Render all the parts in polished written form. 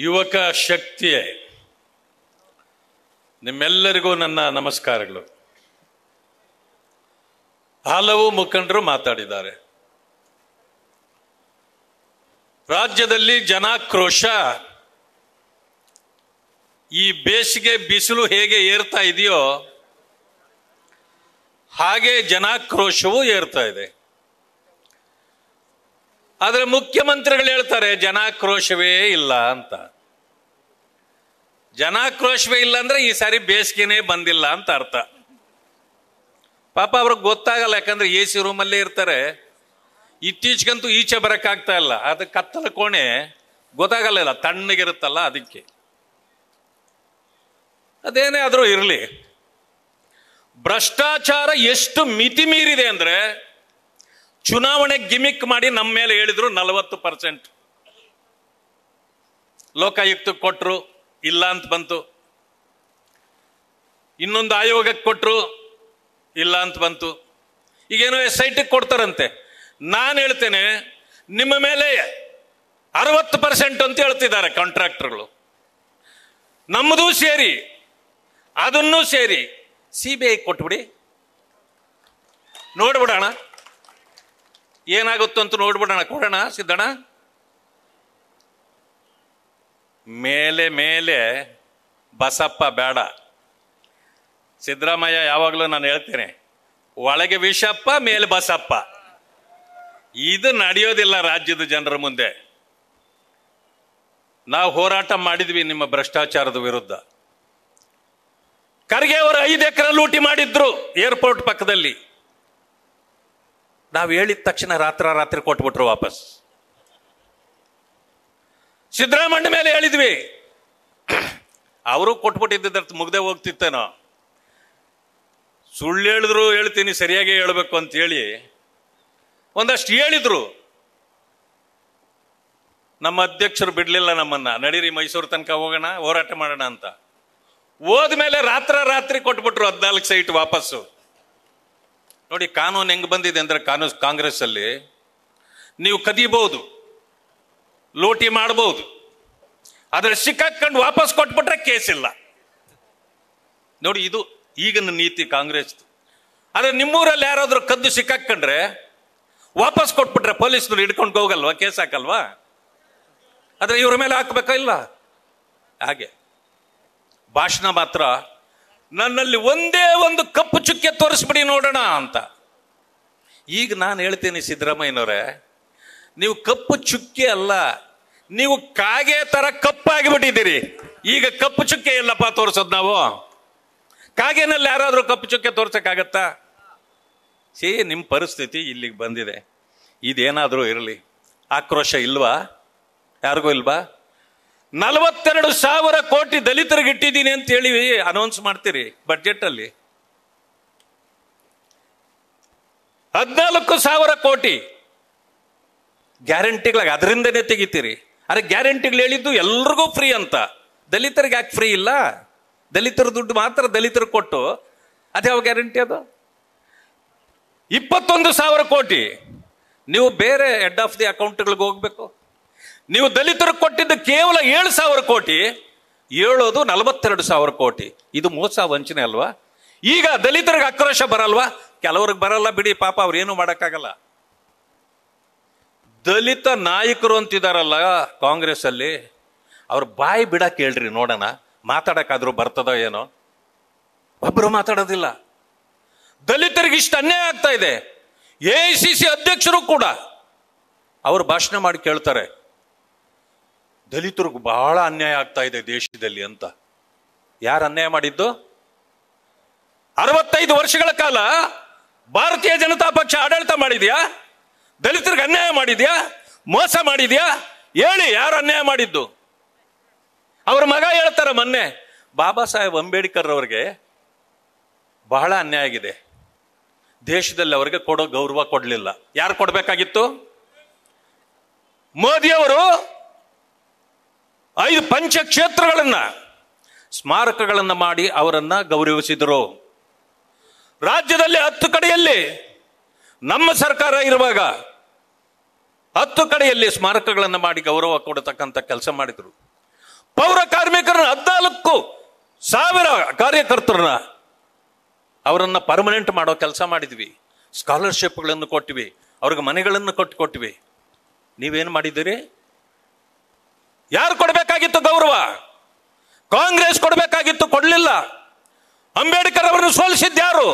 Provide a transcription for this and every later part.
ಯುವಕ ಶಕ್ತಿಯೇ, ನಿಮ್ಮೆಲ್ಲರಿಗೂ ನನ್ನ ನಮಸ್ಕಾರಗಳು. ಹಲವು ಮುಖಂಡರು ಮಾತಾಡಿದ್ದಾರೆ. ರಾಜ್ಯದಲ್ಲಿ ಜನಾಕ್ರೋಶ, ಈ ಬೇಸಿಗೆ ಬಿಸಿಲು ಹೇಗೆ ಏರ್ತಾ ಇದೆಯೋ ಹಾಗೆ ಜನಾಕ್ರೋಶವೂ ಏರ್ತಾ ಇದೆ. ಆದರೆ ಮುಖ್ಯಮಂತ್ರಿಗಳು ಹೇಳ್ತಾರೆ ಜನಾಕ್ರೋಶವೇ ಇಲ್ಲ ಅಂತ. ಜನಾಕ್ರೋಶವೇ ಇಲ್ಲ ಅಂದ್ರೆ ಈ ಸಾರಿ ಬೇಸಿಗೆನೇ ಬಂದಿಲ್ಲ ಅಂತ ಅರ್ಥ. ಪಾಪ ಅವ್ರಿಗೆ ಗೊತ್ತಾಗಲ್ಲ, ಯಾಕಂದ್ರೆ ಎ ಸಿ ರೂಮಲ್ಲೇ ಇರ್ತಾರೆ. ಇತ್ತೀಚೆಗಂತೂ ಈಚೆ ಬರಕ್ಕಾಗ್ತಾ ಇಲ್ಲ. ಅದು ಕತ್ತಲ ಕೋಣೆ ಗೊತ್ತಾಗಲ್ಲ, ತಣ್ಣಗಿರುತ್ತಲ್ಲ ಅದಕ್ಕೆ. ಅದೇನೇ ಆದ್ರೂ ಇರಲಿ, ಭ್ರಷ್ಟಾಚಾರ ಎಷ್ಟು ಮಿತಿ ಮೀರಿದೆ ಅಂದ್ರೆ ಚುನಾವಣೆ ಗಿಮಿಕ್ ಮಾಡಿ ನಮ್ಮ ಮೇಲೆ ಹೇಳಿದ್ರು 40%. ಲೋಕಾಯುಕ್ತಕ್ಕೆ ಕೊಟ್ರು, ಇಲ್ಲ ಅಂತ ಬಂತು. ಇನ್ನೊಂದು ಆಯೋಗಕ್ಕೆ ಕೊಟ್ರು, ಇಲ್ಲ ಅಂತ ಬಂತು. ಈಗೇನೋ SIT ಕೊಡ್ತಾರಂತೆ. ನಾನು ಹೇಳ್ತೇನೆ, ನಿಮ್ಮ ಮೇಲೆ 60% ಅಂತ ಹೇಳ್ತಿದ್ದಾರೆ ಕಾಂಟ್ರಾಕ್ಟರ್ಗಳು. ನಮ್ಮದು ಸೇರಿ, ಅದನ್ನೂ ಸೇರಿ CBI ಕೊಟ್ಬಿಡಿ, ನೋಡ್ಬಿಡೋಣ ಏನಾಗುತ್ತೋ ಅಂತ ನೋಡ್ಬಿಡೋಣ. ಕೊಡೋಣ ಸಿದ್ದಣ್ಣ. ಮೇಲೆ ಮೇಲೆ ಬಸಪ್ಪ ಬೇಡ. ಸಿದ್ದರಾಮಯ್ಯ ಯಾವಾಗಲೂ ನಾನು ಹೇಳ್ತೇನೆ, ಒಳಗೆ ವಿಷಪ್ಪ ಮೇಲೆ ಬಸಪ್ಪ. ಇದು ನಡೆಯೋದಿಲ್ಲ ರಾಜ್ಯದ ಜನರ ಮುಂದೆ. ನಾವು ಹೋರಾಟ ಮಾಡಿದ್ವಿ ನಿಮ್ಮ ಭ್ರಷ್ಟಾಚಾರದ ವಿರುದ್ಧ. ಖರ್ಗೆ ಅವರು 5 ಎಕರೆ ಲೂಟಿ ಮಾಡಿದ್ರು ಏರ್ಪೋರ್ಟ್ ಪಕ್ಕದಲ್ಲಿ. ನಾವು ಹೇಳಿದ ತಕ್ಷಣ ರಾತ್ರಿ ಕೊಟ್ಬಿಟ್ರು ವಾಪಸ್. ಸಿದ್ದರಾಮಯ್ಯ ಮೇಲೆ ಹೇಳಿದ್ವಿ, ಅವರು ಕೊಟ್ಬಿಟ್ಟಿದ್ದ ಮುಗ್ದೆ ಹೋಗ್ತಿತ್ತೇನೋ. ಸುಳ್ಳು ಹೇಳಿದ್ರು ಹೇಳ್ತೀನಿ, ಸರಿಯಾಗಿ ಹೇಳ್ಬೇಕು ಅಂತ ಹೇಳಿ ಒಂದಷ್ಟು ಹೇಳಿದ್ರು. ನಮ್ಮ ಅಧ್ಯಕ್ಷರು ಬಿಡ್ಲಿಲ್ಲ ನಮ್ಮನ್ನ, ನಡೀರಿ ಮೈಸೂರು ತನಕ ಹೋಗೋಣ, ಹೋರಾಟ ಮಾಡೋಣ ಅಂತ. ಹೋದ್ಮೇಲೆ ರಾತ್ರಿ ಕೊಟ್ಬಿಟ್ರು 14 ಸೈಟ್ ವಾಪಸ್ಸು. ನೋಡಿ ಕಾನೂನು ಹೆಂಗ್ ಬಂದಿದೆ ಅಂದ್ರೆ, ಕಾಂಗ್ರೆಸ್ ಅಲ್ಲಿ ನೀವು ಕದಿಬಹುದು, ಲೂಟಿ ಮಾಡಬಹುದು, ಆದ್ರೆ ಸಿಕ್ಕಾಕೊಂಡು ವಾಪಸ್ ಕೊಟ್ಬಿಟ್ರೆ ಕೇಸ್ ಇಲ್ಲ. ನೋಡಿ ಇದು ಈಗಿನ ನೀತಿ ಕಾಂಗ್ರೆಸ್. ಆದ್ರೆ ನಿಮ್ಮೂರಲ್ಲಿ ಯಾರಾದ್ರೂ ಕದ್ದು ಸಿಕ್ಕಾಕೊಂಡ್ರೆ ವಾಪಸ್ ಕೊಟ್ಬಿಟ್ರೆ ಪೊಲೀಸ್ನವ್ರು ಹಿಡ್ಕೊಂಡು ಹೋಗಲ್ವಾ, ಕೇಸ್ ಹಾಕಲ್ವಾ? ಆದ್ರೆ ಇವ್ರ ಮೇಲೆ ಹಾಕ್ಬೇಕಾ? ಇಲ್ಲ. ಹಾಗೆ ಭಾಷಣ ಮಾತ್ರ, ನನ್ನಲ್ಲಿ ಒಂದೇ ಒಂದು ಕಪ್ಪು ಚುಕ್ಕೆ ತೋರಿಸ್ಬಿಡಿ ನೋಡೋಣ ಅಂತ. ಈಗ ನಾನು ಹೇಳ್ತೀನಿ ಸಿದ್ದರಾಮಯ್ಯನವರೇ, ನೀವು ಕಪ್ಪು ಚುಕ್ಕೆ ಅಲ್ಲ, ನೀವು ಕಾಗೆ ತರ ಕಪ್ಪಾಗಿಬಿಟ್ಟಿದ್ದೀರಿ. ಈಗ ಕಪ್ಪು ಚುಕ್ಕೆ ಎಲ್ಲಪ್ಪ ತೋರಿಸೋದು ನಾವು? ಕಾಗೆನಲ್ಲಿ ಯಾರಾದ್ರೂ ಕಪ್ಪು ಚುಕ್ಕೆ ತೋರ್ಸಕ್ಕಾಗತ್ತಾ? ನಿಮ್ಮ ಪರಿಸ್ಥಿತಿ ಇಲ್ಲಿಗೆ ಬಂದಿದೆ. ಇದೇನಾದ್ರೂ ಇರಲಿ, ಆಕ್ರೋಶ ಇಲ್ವಾ? ಯಾರಿಗೂ ಇಲ್ವಾ? 42,000 ಕೋಟಿ ದಲಿತರಿಗೆ ಇಟ್ಟಿದ್ದೀನಿ ಅಂತ ಹೇಳಿ ಅನೌನ್ಸ್ ಮಾಡ್ತೀರಿ ಬಜೆಟ್ ಅಲ್ಲಿ. 14,000 ಕೋಟಿ ಗ್ಯಾರಂಟಿಗಳಾಗ ಅದರಿಂದನೇ ತೆಗಿತೀರಿ. ಅರೆ ಗ್ಯಾರಂಟಿಗಳು ಹೇಳಿದ್ದು ಎಲ್ರಿಗೂ ಫ್ರೀ ಅಂತ, ದಲಿತರಿಗೆ ಯಾಕೆ ಫ್ರೀ ಇಲ್ಲ? ದಲಿತರ ದುಡ್ಡು ಮಾತ್ರ ದಲಿತರಿಗೆ ಕೊಟ್ಟು ಅದ್ಯಾವ ಗ್ಯಾರಂಟಿ ಅದು? 21,000 ಕೋಟಿ ನೀವು ಬೇರೆ ಹೆಡ್ ಆಫ್ ದಿ ಅಕೌಂಟ್ಗಳಿಗೆ ಹೋಗ್ಬೇಕು. ನೀವು ದಲಿತರಿಗೆ ಕೊಟ್ಟಿದ್ದು ಕೇವಲ 7,000 ಕೋಟಿ, ಹೇಳೋದು 42,000 ಕೋಟಿ. ಇದು ಮೋಸ ವಂಚನೆ ಅಲ್ವಾ? ಈಗ ದಲಿತರಿಗೆ ಆಕ್ರೋಶ ಬರಲ್ವಾ? ಕೆಲವ್ರಿಗೆ ಬರಲ್ಲ ಬಿಡಿ, ಪಾಪ ಅವ್ರೇನು ಮಾಡಕ್ಕಾಗಲ್ಲ. ದಲಿತ ನಾಯಕರು ಅಂತಿದಾರಲ್ಲ ಕಾಂಗ್ರೆಸ್ ಅಲ್ಲಿ, ಅವ್ರ ಬಾಯಿ ಬಿಡಕ್ ಹೇಳ್ರಿ ನೋಡೋಣ, ಮಾತಾಡಕ್ಕಾದ್ರೂ ಬರ್ತದೋ ಏನೋ? ಒಬ್ರು ಮಾತಾಡೋದಿಲ್ಲ. ದಲಿತರಿಗೆ ಇಷ್ಟು ಅನ್ಯಾಯ ಆಗ್ತಾ ಇದೆ. AICC ಅಧ್ಯಕ್ಷರು ಕೂಡ ಅವ್ರು ಭಾಷಣ ಮಾಡಿ ಕೇಳ್ತಾರೆ, ದಲಿತರಿಗೂ ಬಹಳ ಅನ್ಯಾಯ ಆಗ್ತಾ ಇದೆ ದೇಶದಲ್ಲಿ ಅಂತ. ಯಾರು ಅನ್ಯಾಯ ಮಾಡಿದ್ದು? 65 ವರ್ಷಗಳ ಕಾಲ ಭಾರತೀಯ ಜನತಾ ಪಕ್ಷ ಆಡಳಿತ ಮಾಡಿದ್ಯಾ? ದಲಿತರಿಗೆ ಅನ್ಯಾಯ ಮಾಡಿದ್ಯಾ? ಮೋಸ ಮಾಡಿದ್ಯಾ? ಹೇಳಿ, ಯಾರು ಅನ್ಯಾಯ ಮಾಡಿದ್ದು? ಅವ್ರ ಮಗ ಹೇಳ್ತಾರ, ಮೊನ್ನೆ ಬಾಬಾ ಸಾಹೇಬ್ ಅಂಬೇಡ್ಕರ್ ಅವ್ರಿಗೆ ಬಹಳ ಅನ್ಯಾಯ ಆಗಿದೆ, ದೇಶದಲ್ಲಿ ಅವರಿಗೆ ಕೊಡೋ ಗೌರವ ಕೊಡ್ಲಿಲ್ಲ. ಯಾರು ಕೊಡ್ಬೇಕಾಗಿತ್ತು? ಮೋದಿಯವರು 5 ಪಂಚಕ್ಷೇತ್ರಗಳನ್ನ ಸ್ಮಾರಕಗಳನ್ನ ಮಾಡಿ ಅವರನ್ನ ಗೌರವಿಸಿದರು. ರಾಜ್ಯದಲ್ಲಿ 10 ಕಡೆಯಲ್ಲಿ ನಮ್ಮ ಸರ್ಕಾರ ಇರುವಾಗ 10 ಕಡೆಯಲ್ಲಿ ಸ್ಮಾರಕಗಳನ್ನು ಮಾಡಿ ಗೌರವ ಕೊಡತಕ್ಕಂಥ ಕೆಲಸ ಮಾಡಿದ್ರು. ಪೌರ ಕಾರ್ಮಿಕರನ್ನ 14,000 ಕಾರ್ಯಕರ್ತರನ್ನ ಅವರನ್ನ ಪರ್ಮನೆಂಟ್ ಮಾಡೋ ಕೆಲಸ ಮಾಡಿದ್ವಿ. ಸ್ಕಾಲರ್ಶಿಪ್ಗಳನ್ನು ಕೊಟ್ಟಿವಿ, ಅವ್ರಿಗೆ ಮನೆಗಳನ್ನು ಕೊಟ್ಟಿವಿ. ನೀವೇನು ಮಾಡಿದ್ದೀರಿ? ಯಾರು ಕೊಡಬೇಕಾಗಿತ್ತು ಗೌರವ? ಕಾಂಗ್ರೆಸ್ ಕೊಡಬೇಕಾಗಿತ್ತು, ಕೊಡಲಿಲ್ಲ. ಅಂಬೇಡ್ಕರ್ ಅವರನ್ನು ಸೋಲಿಸಿದ್ಯಾರು?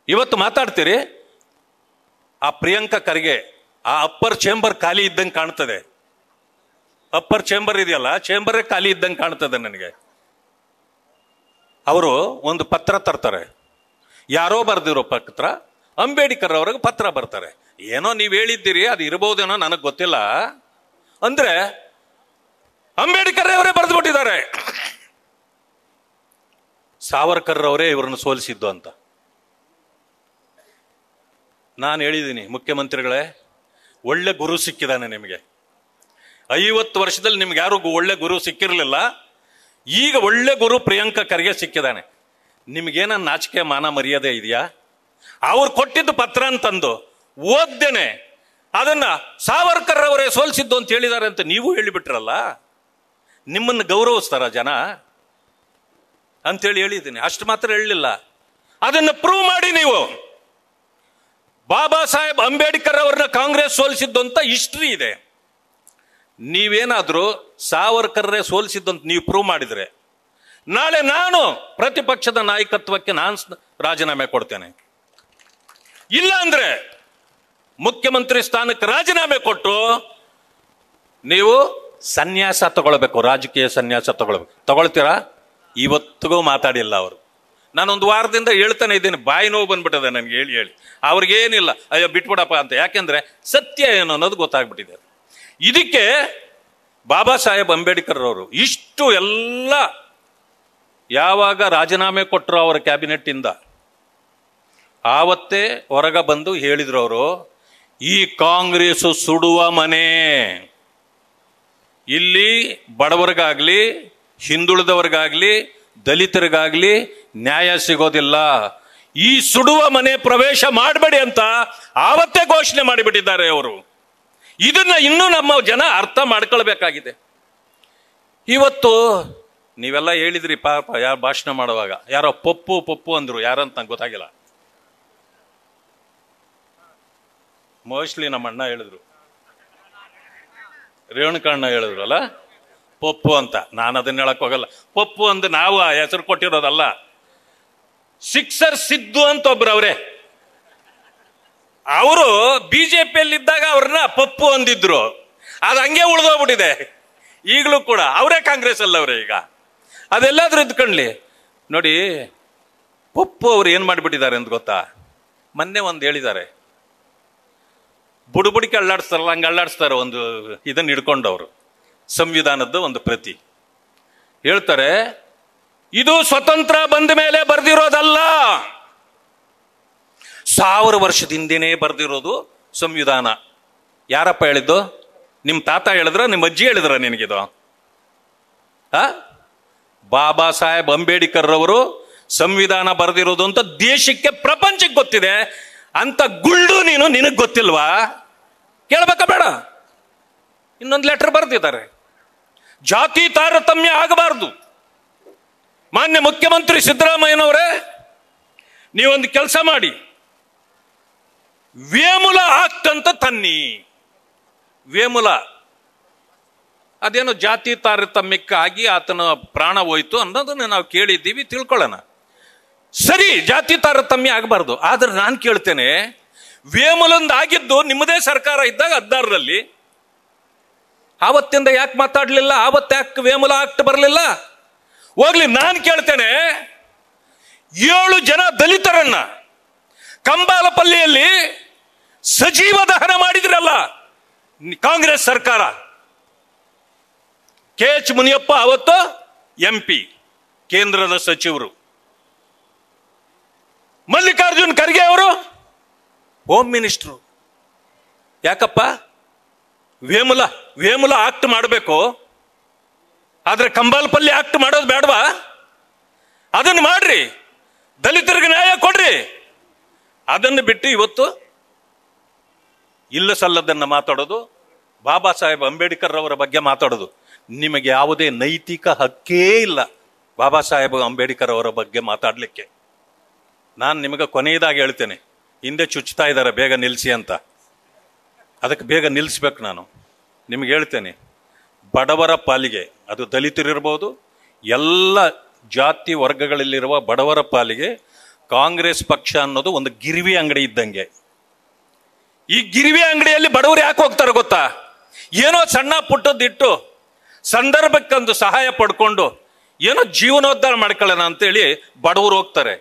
ಇವತ್ತು ಮಾತಾಡ್ತೀರಿ. ಆ ಪ್ರಿಯಾಂಕಾ ಖರ್ಗೆ ಆ ಅಪ್ಪರ್ ಚೇಂಬರ್ ಖಾಲಿ ಇದ್ದಂಗೆ ಕಾಣ್ತದೆ. ಅಪ್ಪರ್ ಚೇಂಬರ್ ಇದೆಯಲ್ಲ, ಚೇಂಬರೇ ಖಾಲಿ ಇದ್ದಂಗೆ ಕಾಣ್ತದೆ ನನಗೆ. ಅವರು ಒಂದು ಪತ್ರ ತರ್ತಾರೆ, ಯಾರೋ ಬರೆದಿರೋ ಪತ್ರ, ಅಂಬೇಡ್ಕರ್ ಅವ್ರಿಗೆ ಪತ್ರ ಬರ್ತಾರೆ. ಏನೋ ನೀವು ಹೇಳಿದ್ದೀರಿ, ಅದು ಇರಬಹುದೇನೋ ನನಗೆ ಗೊತ್ತಿಲ್ಲ ಅಂದ್ರೆ ಅಂಬೇಡ್ಕರ್ ಅವರೇ ಬರೆದು ಬಿಟ್ಟಿದ್ದಾರೆ, ಸಾವರ್ಕರ್ ಅವರೇ ಇವರನ್ನು ಸೋಲಿಸಿದ್ದು ಅಂತ. ನಾನು ಹೇಳಿದ್ದೀನಿ, ಮುಖ್ಯಮಂತ್ರಿಗಳೇ, ಒಳ್ಳೆ ಗುರು ಸಿಕ್ಕಿದ್ದಾನೆ ನಿಮಗೆ. 50 ವರ್ಷದಲ್ಲಿ ನಿಮ್ಗೆ ಯಾರು ಒಳ್ಳೆ ಗುರು ಸಿಕ್ಕಿರಲಿಲ್ಲ. ಈಗ ಒಳ್ಳೆ ಗುರು ಪ್ರಿಯಾಂಕಾ ಖರ್ಗೆ ಸಿಕ್ಕಿದ್ದಾನೆ. ನಿಮ್ಗೇನ ನಾಚಿಕೆ ಮಾನ ಮರ್ಯಾದೆ ಇದೆಯಾ? ಅವ್ರು ಕೊಟ್ಟಿದ್ದು ಪತ್ರ ಅಂತಂದು ಓದ್ದೇನೆ ಅದನ್ನ ಸಾವರ್ಕರ್ ಅವರೇ ಸೋಲಿಸಿದ್ದು ಅಂತ ಹೇಳಿದ್ದಾರೆ ಅಂತ ನೀವು ಹೇಳಿಬಿಟ್ರಲ್ಲ. ನಿಮ್ಮನ್ನು ಗೌರವಿಸ್ತಾರ ಜನ ಅಂತೇಳಿ ಹೇಳಿದ್ದೀನಿ. ಅಷ್ಟು ಮಾತ್ರ ಹೇಳಲಿಲ್ಲ, ಅದನ್ನು ಪ್ರೂವ್ ಮಾಡಿ ನೀವು. ಬಾಬಾ ಸಾಹೇಬ್ ಅಂಬೇಡ್ಕರ್ ಅವ್ರನ್ನ ಕಾಂಗ್ರೆಸ್ ಸೋಲಿಸಿದ್ದು ಅಂತ ಹಿಸ್ಟ್ರಿ ಇದೆ. ನೀವೇನಾದ್ರೂ ಸಾವರ್ಕರ್ರೇ ಸೋಲಿಸಿದ್ದು ಅಂತ ನೀವು ಪ್ರೂವ್ ಮಾಡಿದ್ರೆ ನಾಳೆ ನಾನು ಪ್ರತಿಪಕ್ಷದ ನಾಯಕತ್ವಕ್ಕೆ ನಾನು ರಾಜೀನಾಮೆ ಕೊಡ್ತೇನೆ. ಇಲ್ಲ ಅಂದ್ರೆ ಮುಖ್ಯಮಂತ್ರಿ ಸ್ಥಾನಕ್ಕೆ ರಾಜೀನಾಮೆ ಕೊಟ್ಟು ನೀವು ಸನ್ಯಾಸ ತಗೊಳ್ಬೇಕು, ರಾಜಕೀಯ ಸನ್ಯಾಸ ತಗೊಳ್ಬೇಕು. ತಗೊಳ್ತೀರಾ? ಇವತ್ತಿಗೂ ಮಾತಾಡಿಲ್ಲ ಅವರು. ನಾನೊಂದು ವಾರದಿಂದ ಹೇಳ್ತಾನೆ ಇದ್ದೀನಿ, ಬಾಯಿ ನೋವು ಬಂದ್ಬಿಟ್ಟದೆ ನನಗೆ ಹೇಳಿ ಹೇಳಿ. ಅವ್ರಿಗೇನಿಲ್ಲ, ಅಯ್ಯೋ ಬಿಟ್ಬಿಡಪ್ಪ ಅಂತ. ಯಾಕೆಂದ್ರೆ ಸತ್ಯ ಏನು ಅನ್ನೋದು ಗೊತ್ತಾಗ್ಬಿಟ್ಟಿದೆ. ಇದಕ್ಕೆ ಬಾಬಾ ಸಾಹೇಬ್ ಅಂಬೇಡ್ಕರ್ ಅವರು ಇಷ್ಟು ಎಲ್ಲ ಯಾವಾಗ ರಾಜೀನಾಮೆ ಕೊಟ್ಟರು ಅವರ ಕ್ಯಾಬಿನೆಟ್ ಇಂದ, ಆವತ್ತೇ ಹೊರಗ ಬಂದು ಹೇಳಿದ್ರು ಅವರು, ಈ ಕಾಂಗ್ರೆಸ್ ಸುಡುವ ಮನೆ, ಇಲ್ಲಿ ಬಡವರಿಗಾಗ್ಲಿ, ಹಿಂದುಳಿದವರಿಗಾಗ್ಲಿ, ದಲಿತರಿಗಾಗ್ಲಿ ನ್ಯಾಯ ಸಿಗೋದಿಲ್ಲ. ಈ ಸುಡುವ ಮನೆ ಪ್ರವೇಶ ಮಾಡಬೇಡಿ ಅಂತ ಆವತ್ತೇ ಘೋಷಣೆ ಮಾಡಿಬಿಟ್ಟಿದ್ದಾರೆ ಅವರು. ಇದನ್ನ ಇನ್ನೂ ನಮ್ಮ ಜನ ಅರ್ಥ ಮಾಡ್ಕೊಳ್ಬೇಕಾಗಿದೆ. ಇವತ್ತು ನೀವೆಲ್ಲ ಹೇಳಿದ್ರಿ ಪಾಪ, ಯಾರು ಭಾಷಣ ಮಾಡುವಾಗ ಯಾರೋ ಪಪ್ಪು ಅಂದ್ರು, ಯಾರಂತ ನಂಗೆ ಗೊತ್ತಾಗಿಲ್ಲ. ಮೋಸ್ಟ್ಲಿ ನಮ್ಮ ಅಣ್ಣ ಹೇಳಿದ್ರು, ರೇಣುಕಣ್ಣ ಹೇಳಿದ್ರು ಅಲ್ಲ ಪಪ್ಪು ಅಂತ. ನಾನು ಅದನ್ನ ಹೇಳಕ್ ಹೋಗಲ್ಲ. ಪಪ್ಪು ಅಂದ್ ನಾವು ಆ ಹೆಸರು ಕೊಟ್ಟಿರೋದಲ್ಲ. ಸಿಕ್ಸರ್ ಸಿದ್ದು ಅಂತ ಒಬ್ರು ಅವರೇ, ಅವರು ಬಿಜೆಪಿಯಲ್ಲಿದ್ದಾಗ ಅವ್ರನ್ನ ಪಪ್ಪು ಅಂದಿದ್ರು. ಅದು ಹಂಗೆ ಉಳಿದೋಗ್ಬಿಟ್ಟಿದೆ. ಈಗಲೂ ಕೂಡ ಅವರೇ ಕಾಂಗ್ರೆಸ್ ಅಲ್ಲವ್ರೆ ಈಗ. ಅದೆಲ್ಲಾದ್ರೂ ಇದ್ಕೊಂಡ್ಲಿ ನೋಡಿ. ಪಪ್ಪು ಅವ್ರು ಏನ್ ಮಾಡಿಬಿಟ್ಟಿದ್ದಾರೆ ಅಂತ ಗೊತ್ತಾ? ಮೊನ್ನೆ ಒಂದು ಹೇಳಿದ್ದಾರೆ, ಬುಡುಬುಡಿಕೆ ಅಳ್ಳಾಡಿಸ್ತಾರಲ್ಲ, ಹಂಗೆ ಅಳ್ಳಾಡಿಸ್ತಾರೆ ಒಂದು ಇದನ್ನ ಹಿಡ್ಕೊಂಡವ್ರು, ಸಂವಿಧಾನದ ಒಂದು ಪ್ರತಿ. ಹೇಳ್ತಾರೆ, ಇದು ಸ್ವತಂತ್ರ ಬಂದ ಮೇಲೆ ಬರ್ದಿರೋದಲ್ಲ, 1000 ವರ್ಷದ ಹಿಂದೆನೇ ಬರ್ದಿರೋದು ಸಂವಿಧಾನ. ಯಾರಪ್ಪ ಹೇಳಿದ್ದು? ನಿಮ್ ತಾತ ಹೇಳಿದ್ರ, ನಿಮ್ಮ ಅಜ್ಜಿ ಹೇಳಿದ್ರ ನಿನಗಿದು? ಬಾಬಾ ಸಾಹೇಬ್ ಅಂಬೇಡ್ಕರ್ ಅವರು ಸಂವಿಧಾನ ಬರೆದಿರೋದು ಅಂತ ದೇಶಕ್ಕೆ, ಪ್ರಪಂಚಕ್ಕೆ ಗೊತ್ತಿದೆ ಅಂತ ಗುಳ್ಳು ನೀನು, ನಿನಗ್ ಗೊತ್ತಿಲ್ವಾ? ಕೇಳ್ಬೇಕಾ ಬೇಡ? ಇನ್ನೊಂದು ಲೆಟರ್ ಬರೆದಿದ್ದಾರೆ, ಜಾತಿ ತಾರತಮ್ಯ ಆಗಬಾರದು. ಮಾನ್ಯ ಮುಖ್ಯಮಂತ್ರಿ ಸಿದ್ದರಾಮಯ್ಯನವರೇ, ನೀವೊಂದು ಕೆಲಸ ಮಾಡಿ, ವೇಮುಲ ಆಕ್ಟ್ ಅಂತ ತನ್ನಿ. ವೇಮುಲ ಅದೇನೋ ಜಾತಿ ತಾರತಮ್ಯಕ್ಕಾಗಿ ಆತನ ಪ್ರಾಣ ಹೋಯ್ತು ಅನ್ನೋದನ್ನ ನಾವು ಕೇಳಿದ್ದೀವಿ, ತಿಳ್ಕೊಳ್ಳೋಣ. ಸರಿ, ಜಾತಿ ತಾರತಮ್ಯ ಆಗಬಾರ್ದು. ಆದ್ರೆ ನಾನು ಕೇಳ್ತೇನೆ, ವೇಮುಲಂದ್ ಆಗಿದ್ದು ನಿಮ್ಮದೇ ಸರ್ಕಾರ ಇದ್ದಾಗ 16ರಲ್ಲಿ, ಆವತ್ತಿಂದ ಯಾಕೆ ಮಾತಾಡ್ಲಿಲ್ಲ? ಆವತ್ತು ಯಾಕೆ ವೇಮುಲ ಆಕ್ಟ್ ಬರಲಿಲ್ಲ? ಹೋಗ್ಲಿ, ನಾನು ಕೇಳ್ತೇನೆ, 7 ಜನ ದಲಿತರನ್ನ ಕಂಬಾಲಪಲ್ಲಿಯಲ್ಲಿ ಸಜೀವ ದಹನ ಮಾಡಿದ್ರಲ್ಲ ಕಾಂಗ್ರೆಸ್ ಸರ್ಕಾರ. KH ಮುನಿಯಪ್ಪ ಅವತ್ತು MP, ಕೇಂದ್ರದ ಸಚಿವರು. ಮಲ್ಲಿಕಾರ್ಜುನ್ ಖರ್ಗೆ ಅವರು ಹೋಮ್ ಮಿನಿಸ್ಟ್ರು. ಯಾಕಪ್ಪ? ವೇಮುಲ ಆಕ್ಟ್ ಮಾಡಬೇಕು, ಆದ್ರೆ ಕಂಬಾಲಪಲ್ಲಿ ಆಕ್ಟ್ ಮಾಡೋದು ಬೇಡವಾ? ಅದನ್ನು ಮಾಡ್ರಿ, ದಲಿತರಿಗೆ ನ್ಯಾಯ ಕೊಡ್ರಿ. ಅದನ್ನು ಬಿಟ್ಟು ಇವತ್ತು ಇಲ್ಲ ಸಲ್ಲದನ್ನ ಮಾತಾಡೋದು, ಬಾಬಾ ಸಾಹೇಬ್ ಅಂಬೇಡ್ಕರ್ ಅವರ ಬಗ್ಗೆ ಮಾತಾಡೋದು. ನಿಮಗೆ ಯಾವುದೇ ನೈತಿಕ ಹಕ್ಕೇ ಇಲ್ಲ ಬಾಬಾ ಸಾಹೇಬ್ ಅಂಬೇಡ್ಕರ್ ಅವರ ಬಗ್ಗೆ ಮಾತಾಡಲಿಕ್ಕೆ. ನಾನು ನಿಮಗೆ ಕೊನೆಯದಾಗಿ ಹೇಳ್ತೇನೆ, ಹಿಂದೆ ಚುಚ್ತಾ ಇದ್ದಾರೆ ಬೇಗ ನಿಲ್ಲಿಸಿ ಅಂತ, ಅದಕ್ಕೆ ಬೇಗ ನಿಲ್ಲಿಸ್ಬೇಕು. ನಾನು ನಿಮ್ಗೆ ಹೇಳ್ತೇನೆ, ಬಡವರ ಪಾಲಿಗೆ, ಅದು ದಲಿತರಿರ್ಬೋದು, ಎಲ್ಲ ಜಾತಿ ವರ್ಗಗಳಲ್ಲಿರುವ ಬಡವರ ಪಾಲಿಗೆ ಕಾಂಗ್ರೆಸ್ ಪಕ್ಷ ಅನ್ನೋದು ಒಂದು ಗಿರಿವಿ ಅಂಗಡಿ ಇದ್ದಂಗೆ. ಈ ಗಿರಿವಿ ಅಂಗಡಿಯಲ್ಲಿ ಬಡವರು ಯಾಕೆ ಹೋಗ್ತಾರೆ ಗೊತ್ತಾ? ಏನೋ ಸಣ್ಣ ಪುಟ್ಟದ್ದಿಟ್ಟು ಸಂದರ್ಭಕ್ಕೊಂದು ಸಹಾಯ ಪಡ್ಕೊಂಡು ಏನೋ ಜೀವನೋದ್ಧಾರ ಮಾಡ್ಕೊಳ್ಳೋಣ ಅಂತೇಳಿ ಬಡವರು ಹೋಗ್ತಾರೆ.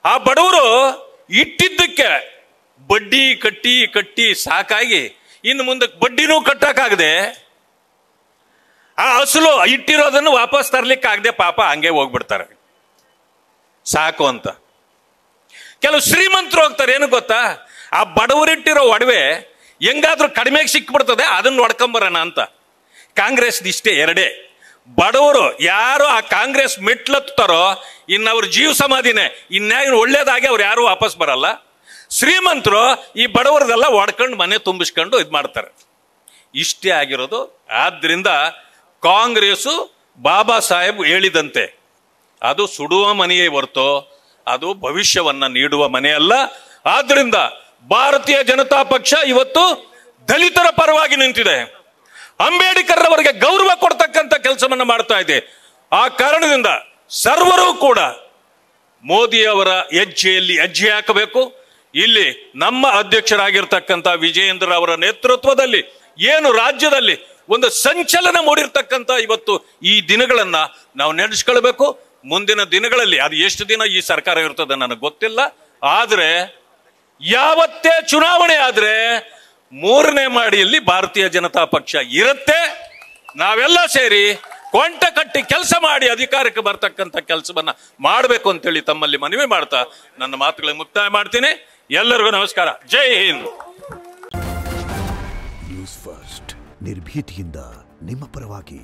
ಆ ಬಡವರು ಇಟ್ಟಿದ್ದಕ್ಕೆ ಬಡ್ಡಿ ಕಟ್ಟಿ ಕಟ್ಟಿ ಸಾಕಾಗಿ ಇನ್ನು ಮುಂದಕ್ಕೆ ಬಡ್ಡಿನೂ ಕಟ್ಟಕ್ಕಾಗದೆ, ಆ ಅಸಲು ಇಟ್ಟಿರೋದನ್ನು ವಾಪಸ್ ತರ್ಲಿಕ್ಕಾಗದೆ ಪಾಪ ಹಂಗೆ ಹೋಗ್ಬಿಡ್ತಾರೆ ಸಾಕು ಅಂತ. ಕೆಲವು ಶ್ರೀಮಂತರು ಹೋಗ್ತಾರೆ, ಏನು ಗೊತ್ತಾ? ಆ ಬಡವರಿಟ್ಟಿರೋ ಒಡವೆ ಹೆಂಗಾದ್ರೂ ಕಡಿಮೆಗೆ ಸಿಕ್ಬಿಡ್ತದೆ, ಅದನ್ನು ಹೊಡ್ಕೊಂಬರೋಣ ಅಂತ. ಕಾಂಗ್ರೆಸ್ ಇಷ್ಟೇ ಎರಡೇ, ಬಡವರು ಯಾರು ಆ ಕಾಂಗ್ರೆಸ್ ಮೆಟ್ಲತ್ತಾರೋ ಇನ್ನು ಅವ್ರ ಜೀವ ಸಮಾಧಿನೇ, ಇನ್ಯಾಗ ಒಳ್ಳೇದಾಗಿ ಅವ್ರು ಯಾರು ವಾಪಸ್ ಬರಲ್ಲ. ಶ್ರೀಮಂತರು ಈ ಬಡವರದೆಲ್ಲ ಹೊಡ್ಕೊಂಡು ಮನೆ ತುಂಬಿಸ್ಕೊಂಡು ಇದು ಮಾಡ್ತಾರೆ. ಇಷ್ಟೇ ಆಗಿರೋದು. ಆದ್ರಿಂದ ಕಾಂಗ್ರೆಸ್ಸು ಬಾಬಾ ಸಾಹೇಬ್ ಹೇಳಿದಂತೆ ಅದು ಸುಡುವ ಮನೆಯೇ ಹೊರತು ಅದು ಭವಿಷ್ಯವನ್ನ ನೀಡುವ ಮನೆ ಅಲ್ಲ. ಆದ್ರಿಂದ ಭಾರತೀಯ ಜನತಾ ಪಕ್ಷ ಇವತ್ತು ದಲಿತರ ಪರವಾಗಿ ನಿಂತಿದೆ. ಅಂಬೇಡ್ಕರ್ ಅವರಿಗೆ ಗೌರವ ಕೊಡ್ತಕ್ಕಂಥ ಕೆಲಸವನ್ನ ಮಾಡ್ತಾ ಇದೆ. ಆ ಕಾರಣದಿಂದ ಸರ್ವರೂ ಕೂಡ ಮೋದಿ ಅವರ ಹೆಜ್ಜೆಯಲ್ಲಿ ಹೆಜ್ಜೆ ಹಾಕಬೇಕು. ಇಲ್ಲಿ ನಮ್ಮ ಅಧ್ಯಕ್ಷರಾಗಿರ್ತಕ್ಕಂಥ ವಿಜಯೇಂದ್ರ ಅವರ ನೇತೃತ್ವದಲ್ಲಿ ಏನು ರಾಜ್ಯದಲ್ಲಿ ಒಂದು ಸಂಚಲನ ಮೂಡಿರ್ತಕ್ಕಂಥ ಇವತ್ತು ಈ ದಿನಗಳನ್ನ ನಾವು ನಡೆಸ್ಕೊಳ್ಬೇಕು. ಮುಂದಿನ ದಿನಗಳಲ್ಲಿ ಅದು ಎಷ್ಟು ದಿನ ಈ ಸರ್ಕಾರ ಇರ್ತದೆ ನನಗೆ ಗೊತ್ತಿಲ್ಲ. ಆದ್ರೆ ಯಾವತ್ತೇ ಚುನಾವಣೆ ಆದ್ರೆ 3ನೇ ಮಾಡಿಯಲ್ಲಿ ಭಾರತೀಯ ಜನತಾ ಪಕ್ಷ ಇರುತ್ತೆ. ನಾವೆಲ್ಲ ಸೇರಿ ಕೊಂಟ ಕಟ್ಟಿ ಕೆಲಸ ಮಾಡಿ ಅಧಿಕಾರಕ್ಕೆ ಬರ್ತಕ್ಕಂಥ ಕೆಲಸವನ್ನ ಮಾಡಬೇಕು ಅಂತೇಳಿ ತಮ್ಮಲ್ಲಿ ಮನವಿ ಮಾಡ್ತಾ ನನ್ನ ಮಾತುಗಳಿಗೆ ಮುಕ್ತಾಯ ಮಾಡ್ತೀನಿ. ಎಲ್ಲರಿಗೂ ನಮಸ್ಕಾರ. ಜೈ ಹಿಂದ್. ನ್ಯೂಸ್ ಫಸ್ಟ್, ನಿರ್ಭೀತಿಯಿಂದ ನಿಮ್ಮ ಪರವಾಗಿ.